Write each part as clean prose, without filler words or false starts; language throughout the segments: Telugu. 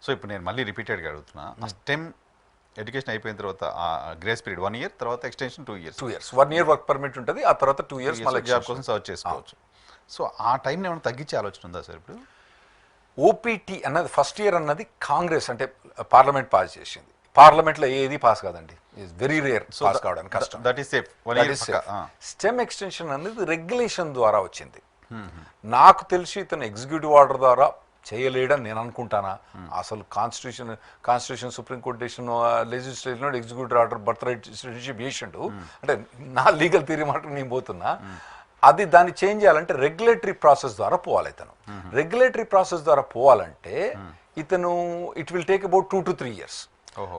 సో ఇప్పుడు నేను మళ్ళీ రిపీటెడ్గా అడుగుతున్నా, స్టెమ్ ఎడ్యుకేషన్ అయిపోయిన తర్వాత గ్రేస్ పీరియడ్ 1 year, తర్వాత extension 2 years. 2 years 1 year work permit ఉంటుంది, ఆ తర్వాత 2 years మళ్ళీ జాబ్ కోసం సర్చ్ చేసుకోవచ్చు. సో ఆ టైంని ఏమైనా తగ్గించే ఆలోచన ఉందా సార్ ఇప్పుడు? ఓపీటీ అన్నది ఫస్ట్ ఇయర్ అన్నది కాంగ్రెస్ అంటే పార్లమెంట్ పాస్ చేసింది. పార్లమెంట్లో ఏది పాస్ కాదండి, ఇట్స్ వెరీ రేర్ పాస్ కావడానికి కష్టం. That is safe. Stem extension అనేది రెగ్యులేషన్ ద్వారా వచ్చింది. నాకు తెలిసి ఇతను ఎగ్జిక్యూటివ్ ఆర్డర్ ద్వారా చేయలేడని నేను అనుకుంటానా. అసలు constitution supreme court decision legislation executive order birth right చేసిండు అంటే నా లీగల్ థియరీ మాట నేను పోతున్నా. అది దాన్ని చేంజ్ చేయాలంటే రెగ్యులేటరీ ప్రాసెస్ ద్వారా పోవాలి. ఇతను రెగ్యులేటరీ ప్రాసెస్ ద్వారా పోవాలంటే ఇతను it will take about 2 to 3 years.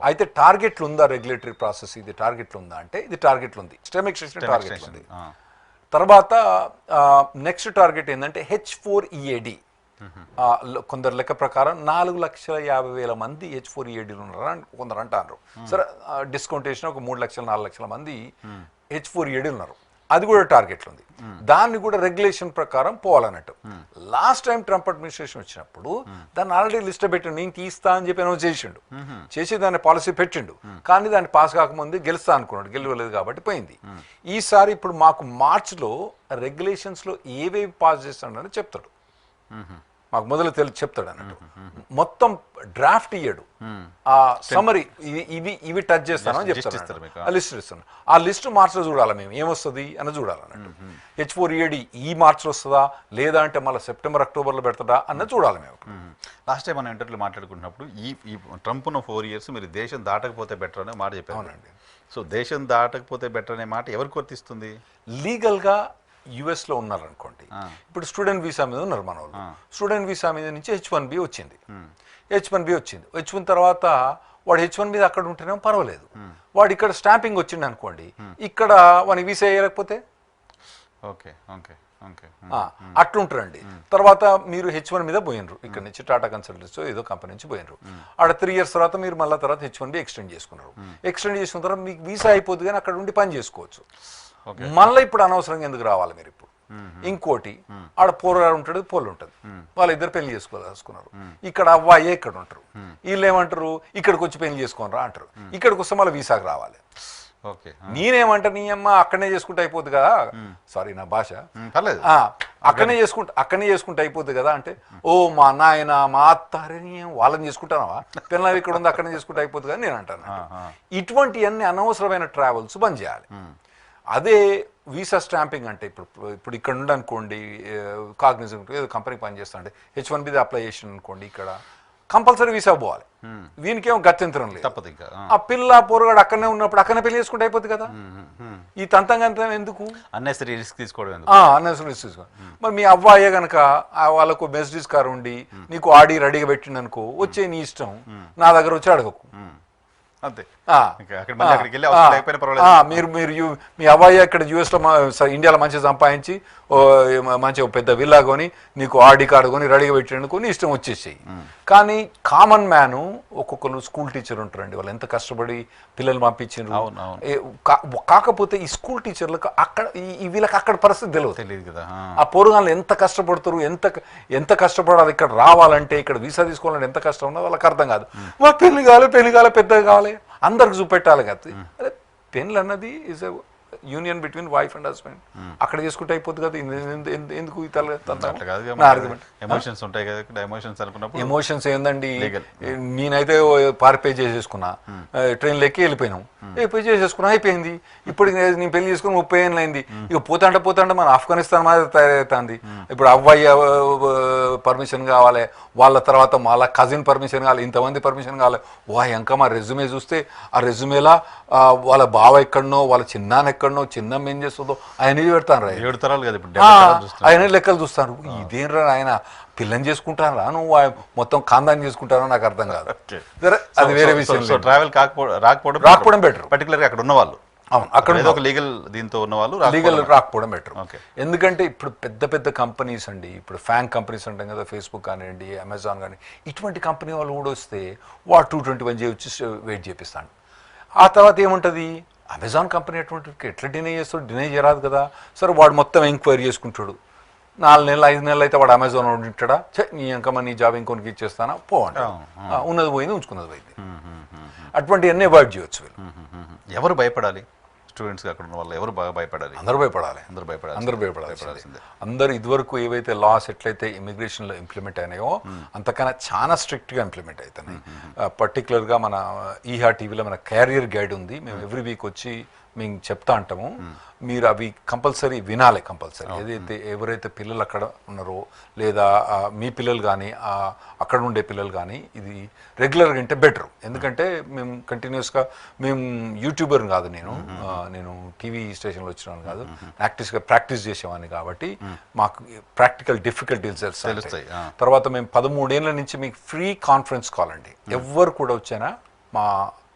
అయితే టార్గెట్లు ఉందా రెగ్యులేటరీ ప్రాసెస్, ఇది టార్గెట్లు ఉందా అంటే ఇది టార్గెట్లు ఉంది, స్టెమ్ ఎక్స్టెన్షన్ టార్గెట్ ఉంది. తర్వాత నెక్స్ట్ టార్గెట్ ఏంటంటే H4EAD. కొందరు లెక్క ప్రకారం 4,50,000 మంది H4EADలు ఉన్నారని కొందరు అంటారు. సరే డిస్కౌంట్ వేసిన ఒక 3 లక్షలు 4 లక్షల మంది H4EAD ఉన్నారు, అది కూడా టార్గెట్లు ఉంది. దాన్ని కూడా రెగ్యులేషన్ ప్రకారం పోవాలన్నట్టు. లాస్ట్ టైం ట్రంప్ అడ్మినిస్ట్రేషన్ వచ్చినప్పుడు దాన్ని ఆల్రెడీ లిస్ట్ పెట్టిండు, నేను తీస్తా అని చెప్పి అనౌన్స్ చేసిండు, చేసి దాన్ని పాలసీ పెట్టిండు. కానీ దాన్ని పాస్ కాకముందే గెలుస్తా అనుకున్నాడు, గెలవలేదు కాబట్టి పోయింది. ఈసారి ఇప్పుడు మాకు మార్చ్లో రెగ్యులేషన్స్లో ఏవేవి పాస్ చేస్తాడని చెప్తాడు, మాకు మొదలు చెప్తాడు అన్నట్టు. మొత్తం డ్రాఫ్ట్ ఇయ్యడు, ఆ సమరీ ఇవి టచ్ చేస్తానని చెప్తారు, ఆ లిస్ట్ ఇస్తాను. ఆ లిస్ట్ మార్చిలో చూడాలి, మేము ఏమొస్తుంది అని చూడాలన్నట్టు. H4EAD ఈ మార్చిలో వస్తుందా లేదా అంటే మళ్ళీ సెప్టెంబర్ అక్టోబర్లో పెడతాడా అన్నది చూడాలి మేము. లాస్ట్ టైం మనం ఇంటర్వ్యూలో మాట్లాడుకుంటున్నప్పుడు ఈ ట్రంప్ ఉన్న 4 years మీరు దేశం దాటకపోతే బెటర్ అనే మాట చెప్పారండి. సో దేశం దాటకపోతే బెటర్ అనే మాట ఎవరికి వర్తిస్తుంది? లీగల్గా యుఎస్లో ఉన్నారనుకోండి, ఇప్పుడు స్టూడెంట్ వీసా మీద ఉన్నారు మన వాళ్ళు. స్టూడెంట్ వీసా మీద నుంచి H1B వచ్చింది. వచ్చిన తర్వాత వాడు H1 మీద అక్కడ ఉంటేనేమో పర్వాలేదు, వాడు ఇక్కడ స్టాంపింగ్ వచ్చింది అనుకోండి, ఇక్కడ వానికి వీసా వేయలేకపోతే అట్లుంటారండి. తర్వాత మీరు H1 మీద పోయినరు, ఇక్కడ నుంచి టాటా కన్సల్టెన్సీ ఏదో కంపెనీ నుంచి పోయినరు, ఆడ 3 years తర్వాత మీరు మళ్ళీ తర్వాత H1B ఎక్స్టెండ్ చేసుకున్నారు. ఎక్స్టెండ్ చేసుకున్న తర్వాత మీకు వీసా అయిపోతుంది కానీ అక్కడ ఉండి పని చేసుకోవచ్చు. మళ్ళీ ఇప్పుడు అనవసరంగా ఎందుకు రావాలి మీరు ఇప్పుడు? ఇంకోటి ఆడ పోరాడు ఉంటాడు, పోలు ఉంటుంది, వాళ్ళిద్దరు పెళ్లి చేసుకోవాలనుకున్నారు. ఇక్కడ అవ్వాయే ఇక్కడ ఉంటారు, వీళ్ళు ఏమంటారు ఇక్కడికి వచ్చి పెళ్లి చేసుకోనరా అంటారు. ఇక్కడికి వస్తే మళ్ళీ వీసాకు రావాలి. నేనేమంటా నీ అమ్మ అక్కడనే చేసుకుంటే అయిపోద్ది కదా, సారీ నా భాష, అక్కడనే చేసుకుంటే అయిపోద్ది కదా అంటే, ఓ మా నాయన మా అత్తారే వాళ్ళని చేసుకుంటానవా, పిల్లలు ఇక్కడ ఉంది అక్కడనే చేసుకుంటే అయిపోద్ది కదా నేను అంటాను. ఇటువంటివన్నీ అనవసరమైన ట్రావెల్స్ బంద్ చేయాలి. అదే వీసా స్టాంపింగ్ అంటే ఇప్పుడు ఇక్కడ ఉండనుకోండి, కాగ్నిజెంట్ ఏదో కంపెనీ పనిచేస్తా అంటే H1B అప్లై చేసిన అనుకోండి, ఇక్కడ కంపల్సరీ వీసా పోవాలి. వీనికేమో గత్యంతరం లేదు, తప్పదు. ఇంకా ఆ పిల్ల పోరగాడు అక్కడనే ఉన్నప్పుడు అక్కడనే పెళ్లి చేసుకుంటే అయిపోద్ది కదా. ఈ తంతంగా ఎందుకు అన్నెసరీ రిస్క్ తీసుకోవడం? అన్నెసరీ రిస్క్ తీసుకోవడం. మరి మీ అవ్వాయే కనుక వాళ్ళకు మెర్సిడీస్ కార్ ఉండి నీకు ఆడి రెడీగా పెట్టిండు అనుకో, వచ్చే నీ ఇష్టం, నా దగ్గర వచ్చి అడగకు అంతే. మీరు మీ అబ్బాయి ఇక్కడ యుఎస్లో ఇండియాలో మంచిగా సంపాదించి మంచిగా పెద్ద విల్లా కొని నీకు ఆడి కార్డు కొని రెడీగా పెట్టినందుకు నీ ఇష్టం వచ్చేసేయి. కానీ కామన్ మ్యాను ఒక్కొక్కరు స్కూల్ టీచర్ ఉంటారండి, వాళ్ళు ఎంత కష్టపడి పిల్లలు పంపించారు. కాకపోతే ఈ స్కూల్ టీచర్లకు అక్కడ వీళ్ళకి అక్కడ పరిస్థితి తెలియదు కదా. ఆ పోరుగాళ్ళు ఎంత కష్టపడుతారు, ఎంత కష్టపడాలి ఇక్కడ రావాలంటే, ఇక్కడ వీసా తీసుకోవాలంటే ఎంత కష్టం ఉన్నదో వాళ్ళకి అర్థం కాదు. మా పెళ్లి కావాలి పెద్దగా కావాలి అందరికి చూపెట్టాలి కదా. అదే పెళ్ళి అన్నది is a union between wife and husband, అక్కడ చేసుకుంటే అయిపోతుంది కదా. ఎందుకు ఎమోషన్స్ ఏందండి, నేనైతే పార్పే చేసేసుకున్నా, ట్రైన్లో ఎక్కి వెళ్ళిపోయినాం, చేసేసుకున్నా అయిపోయింది. ఇప్పుడు నేను పెళ్లి చేసుకుని 30 ఏళ్ళు అయింది. ఇక పోతాంటే మన ఆఫ్ఘనిస్తాన్ మాది తయారవుతుంది. ఇప్పుడు అవ్వయ్య పర్మిషన్ కావాలి, వాళ్ళ తర్వాత వాళ్ళ కజిన్ పర్మిషన్ కావాలి, ఇంతమంది పర్మిషన్ కావాలి. ఇంకా మా రెజ్యూమే చూస్తే ఆ రెజ్యూమేలా వాళ్ళ బావ ఎక్కడనో, వాళ్ళ చిన్నాన్న ఎక్కడనో, చిన్నమ్మ ఏం చేస్తుందో ఆయన పెడతాను, 7 తరాలు కదా ఆయన లెక్కలు చూస్తాను. ఇదేంరా ఆయన పిల్లని చేసుకుంటారా, నువ్వు మొత్తం ఖాందాన్ని చేసుకుంటారో నాకు అర్థం కాదు. అది వేరే విషయం. ట్రావెల్ రాకపోవడం బెటర్, పర్టికులర్గా అక్కడ ఉన్నవాళ్ళు. అవును, అక్కడ ఒక లీగల్ దీంతో ఉన్నవాళ్ళు లీగల్ రాకపోవడం బెటర్. ఎందుకంటే ఇప్పుడు పెద్ద కంపెనీస్ అండి, ఇప్పుడు ఫ్యాంక్ కంపెనీస్ అంటాం కదా, ఫేస్బుక్ కానివ్వండి, అమెజాన్ కానీ, ఇటువంటి కంపెనీ వాళ్ళు కూడా వస్తే వాడు 221 వచ్చి వెయిట్ చేపిస్తాడు. ఆ తర్వాత ఏముంటుంది, అమెజాన్ కంపెనీ అటువంటి ఎట్లా డినై చేస్తాడు, డినై చేయరాదు కదా. సరే వాడు మొత్తం ఎంక్వైరీ చేసుకుంటాడు, 4 నెలలు 5 నెలలు అయితే వాడు అమెజాన్ ఉంటాడా, నీ ఇంకా నీ జాబ్ ఇంకొనికి ఇచ్చేస్తానా పోండి, ఉన్నది పోయింది ఉంచుకున్నది పోయింది. అటువంటివన్నీ అవాయిడ్ చేయొచ్చు వీళ్ళు. ఎవరు భయపడాలి? స్టూడెంట్స్ అక్కడ ఉన్న వాళ్ళు ఎవరు బాగా భయపడాలి? అందరూ భయపడాలి, అందరూ భయపడాలి, అందరూ భయపడాల్సిందే. అందరూ ఇదివరకు ఏవైతే లాస్ ఎట్లయితే ఇమిగ్రేషన్లో ఇంప్లిమెంట్ అయినాయో అంతకన్నా చాలా స్ట్రిక్ట్గా ఇంప్లిమెంట్ అవుతున్నాయి. పర్టికులర్గా మన ఈహా టీవీలో మన క్యారియర్ గైడ్ ఉంది, మేము ఎవ్రీ వీక్ వచ్చి మేము చెప్తా అంటాము, మీరు అవి కంపల్సరీ వినాలి. కంపల్సరీ ఏదైతే ఎవరైతే పిల్లలు అక్కడ ఉన్నారో లేదా మీ పిల్లలు కానీ అక్కడ ఉండే పిల్లలు కానీ ఇది రెగ్యులర్గా వింటే బెటర్. ఎందుకంటే మేము కంటిన్యూస్గా మేము యూట్యూబర్ కాదు, నేను టీవీ స్టేషన్లో వచ్చినాను కాదు, యాక్టివ్గా ప్రాక్టీస్ చేసేవాడిని కాబట్టి మాకు ప్రాక్టికల్ డిఫికల్టీస్ తెలుస్తాయి. తర్వాత మేము 13 ఏళ్ళ నుంచి మీకు ఫ్రీ కాన్ఫరెన్స్ కాల్ అండి, ఎవ్వరు కూడా వచ్చానా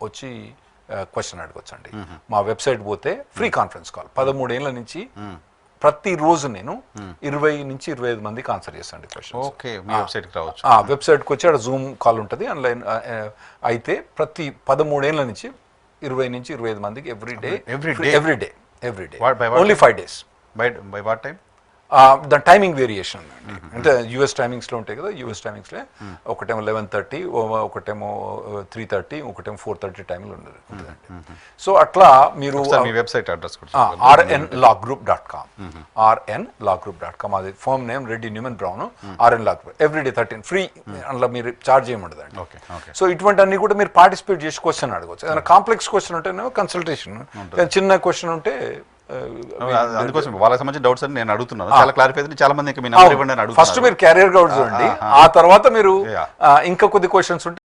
వచ్చి క్వశ్చన్ అడగొచ్చండి. మా వెబ్సైట్ పోతే ఫ్రీ కాన్ఫరెన్స్ కాల్ 13 ఏళ్ళ నుంచి ప్రతిరోజు నేను 20 నుంచి 25 మందికి ఆన్సర్ చేస్తాను క్వశ్చన్. ఓకే, మీ వెబ్సైట్కి రావచ్చు. వెబ్సైట్కి వచ్చి అక్కడ జూమ్ కాల్ ఉంటుంది ఆన్లైన్. అయితే ప్రతి 13 ఏళ్ళ నుంచి 20 నుంచి 25 మందికి every day only 5 days. By what time? దాని టైమింగ్ వేరియేషన్ అండి, అంటే యూఎస్ టైమింగ్స్లో ఉంటాయి కదా, యూఎస్ టైమింగ్స్లో ఒకటేమో 11:30, ఒకటేమో 3:30, ఒకటేమో 4:30 టైంలో ఉంటుందండి. సో అట్లా మీరు వెబ్సైట్ అడ్రస్ rnlawgroup.com rnlawgroup.com అది firm name Reddy Newman Brown rnlawgroup everyday 13 free, అందులో మీరు ఛార్జ్ చేయమండదండి. సో ఇటువంటి అన్ని కూడా మీరు పార్టిసిపేట్ చేసి క్వశ్చన్ అడగవచ్చు. ఏదైనా కాంప్లెక్స్ క్వశ్చన్ ఉంటేనేమో కన్సల్టేషన్, చిన్న క్వశ్చన్ ఉంటే అందుకోసం వాళ్ళకి సంబంధించిన డౌట్స్ అని నేను అడుగుతున్నాను. చాలా క్లారిఫై అయితే చాలా మంది ఫస్ట్ మీరు క్యారియర్ గౌడ్ చూడండి, ఆ తర్వాత మీరు ఇంకా కొద్ది క్వశ్చన్స్ ఉంటే